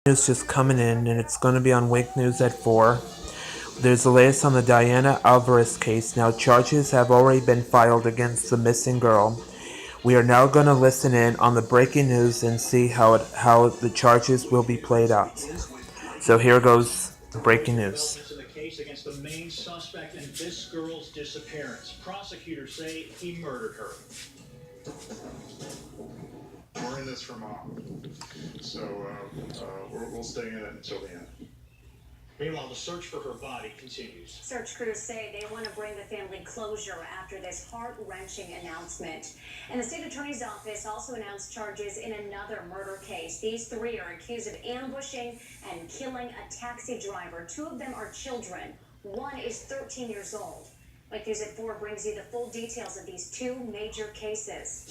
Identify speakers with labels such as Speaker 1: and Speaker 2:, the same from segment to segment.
Speaker 1: News just coming in, and it's going to be on Wake News at 4. There's the latest on the Diana Alvarez case. Now, charges have already been filed against the missing girl. We are now going to listen in on the breaking news and see how the charges will be played out. So here goes the breaking news.
Speaker 2: In the case against the main suspect in this girl's disappearance. Prosecutors say he murdered her.
Speaker 3: We're in this for mom, so we'll stay in it until the end.
Speaker 2: Meanwhile, the search for her body continues.
Speaker 4: Search crews say they want to bring the family closure after this heart-wrenching announcement. And the state attorney's office also announced charges in another murder case. These three are accused of ambushing and killing a taxi driver. Two of them are children. One is 13 years old. Wake News at 4 brings you the full details of these two major cases.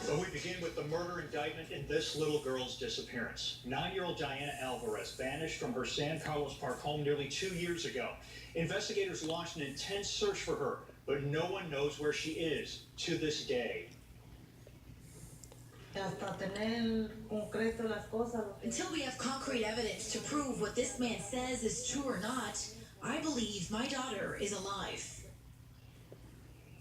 Speaker 2: So we begin with the murder indictment in this little girl's disappearance. 9-year-old Diana Alvarez vanished from her San Carlos Park home nearly 2 years ago. Investigators launched an intense search for her, but no one knows where she is to this day.
Speaker 5: Until we have concrete evidence to prove what this man says is true or not, I believe my daughter is alive.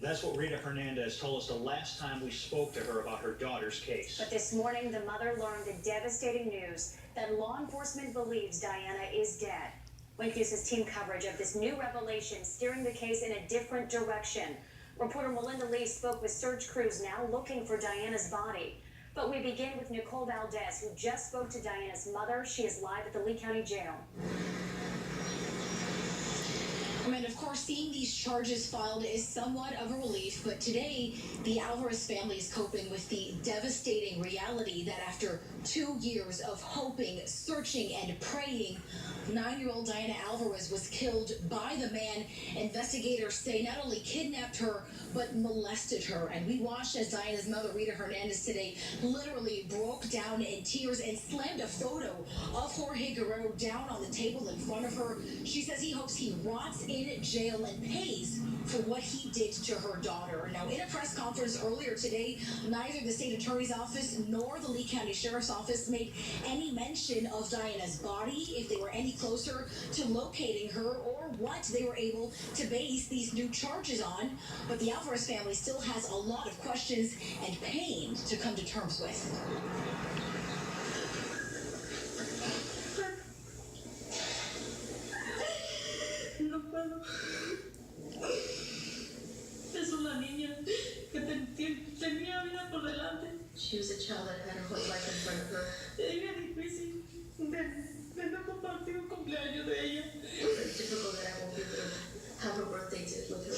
Speaker 2: That's what Rita Hernandez told us the last time we spoke to her about her daughter's case.
Speaker 4: But this morning, the mother learned the devastating news that law enforcement believes Diana is dead. Wake News' team coverage of this new revelation steering the case in a different direction. Reporter Melinda Lee spoke with search crews now looking for Diana's body. But we begin with Nicole Valdez, who just spoke to Diana's mother. She is live at the Lee County Jail.
Speaker 5: And of course, seeing these charges filed is somewhat of a relief, but today, the Alvarez family is coping with the devastating reality that after 2 years of hoping, searching, and praying, 9-year-old Diana Alvarez was killed by the man investigators say not only kidnapped her, but molested her. And we watched as Diana's mother, Rita Hernandez, today literally broke down in tears and slammed a photo of Jorge Guerrero down on the table in front of her. She says he hopes he rots in jail and pays for what he did to her daughter. Now, in a press conference earlier today, neither the state attorney's office nor the Lee County Sheriff's Office made any mention of Diana's body, if they were any closer to locating her, or what they were able to base these new charges on. But the Alvarez family still has a lot of questions and pain to come to terms with.
Speaker 6: No puedo. Es una niña que tenía vida por delante.
Speaker 7: She was a child that had her whole life in front of her.
Speaker 6: Era difícil de no compartir un cumpleaños de ella.
Speaker 7: It's difficult that I won't be able to have her birthday with her.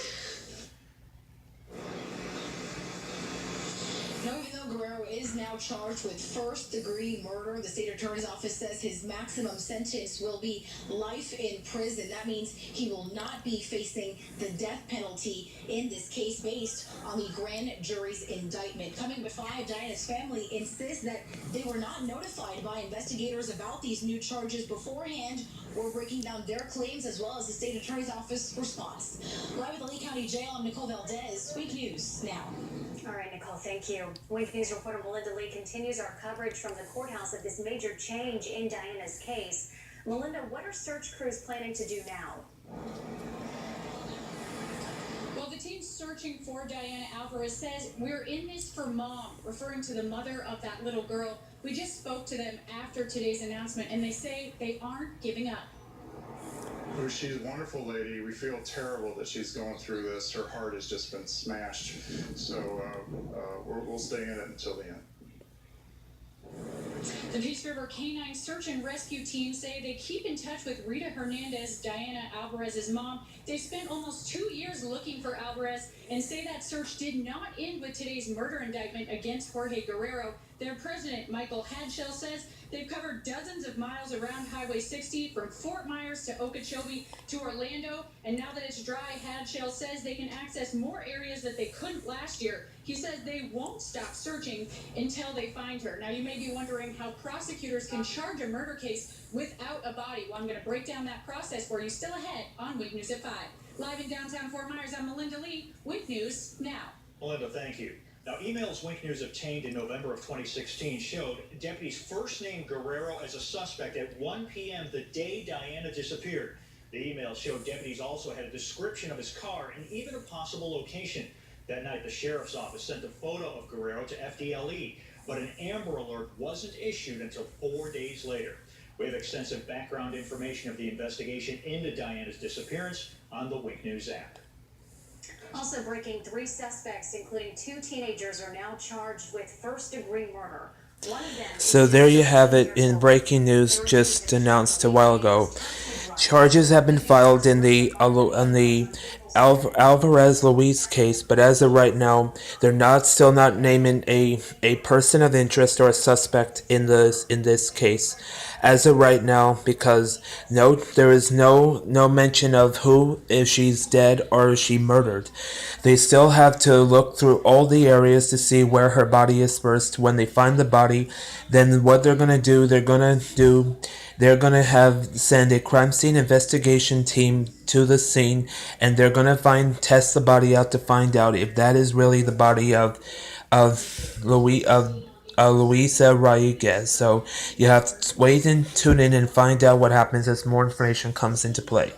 Speaker 5: Now, even though Guerrero is now charged with first-degree murder, the state attorney's office says his maximum sentence will be life in prison. That means he will not be facing the death penalty in this case based on the grand jury's indictment. Coming at 5, Diana's family insists that they were not notified by investigators about these new charges beforehand. We're breaking down their claims as well as the state attorney's office response. Live at the Lee County Jail, I'm Nicole Valdez. Wake News now.
Speaker 4: All right, Nicole, thank you. Wake News reporter Melinda Lee continues our coverage from the courthouse of this major change in Diana's case. Melinda, what are search crews planning to do now?
Speaker 8: Well, the team searching for Diana Alvarez says, "We're in this for mom," referring to the mother of that little girl. We just spoke to them after today's announcement, and they say they aren't giving up.
Speaker 3: She's a wonderful lady. We feel terrible that she's going through this. Her heart has just been smashed. So we'll stay in it until the end.
Speaker 8: The Peace River Canine Search and Rescue Team say they keep in touch with Rita Hernandez, Diana Alvarez's mom. They spent almost 2 years looking for Alvarez and say that search did not end with today's murder indictment against Jorge Guerrero. Their president, Michael Hadshell, says they've covered dozens of miles around Highway 60 from Fort Myers to Okeechobee to Orlando. And now that it's dry, Hadshell says they can access more areas that they couldn't last year. He says they won't stop searching until they find her. Now, you may be wondering how prosecutors can charge a murder case without a body. Well, I'm going to break down that process for you still ahead on Wake News at 5. Live in downtown Fort Myers, I'm Melinda Lee. Wake News now.
Speaker 2: Melinda, thank you. Now, emails Wink News obtained in November of 2016 showed deputies first named Guerrero as a suspect at 1 p.m. the day Diana disappeared. The emails showed deputies also had a description of his car and even a possible location. That night, the sheriff's office sent a photo of Guerrero to FDLE, but an Amber Alert wasn't issued until 4 days later. We have extensive background information of the investigation into Diana's disappearance on the Wink News app.
Speaker 4: Also breaking, 3 suspects, including 2 teenagers, are now charged with first-degree murder. One of them.
Speaker 1: So there you have it in breaking news just announced a while ago. Charges have been filed in the Alvarez Luis case, but as of right now, they're still not naming a person of interest or a suspect in this case. As of right now, because there is no mention of who, if she's dead or is she murdered. They still have to look through all the areas to see where her body is first. When they find the body, then what they're gonna do, they're gonna send a crime scene investigation team to the scene, and they're gonna test the body out to find out if that is really the body of Luisa Rodriguez. So you have to wait and tune in and find out what happens as more information comes into play.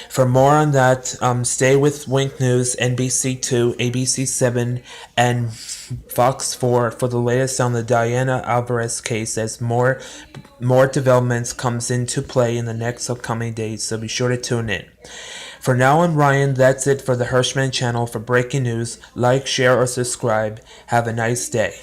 Speaker 1: For more on that, stay with Wink News, NBC2, ABC7, and Fox 4 for the latest on the Diana Alvarez case as more developments comes into play in the next upcoming days, so be sure to tune in. For now, I'm Ryan. That's it for the Hirschman channel. For breaking news, like, share, or subscribe. Have a nice day.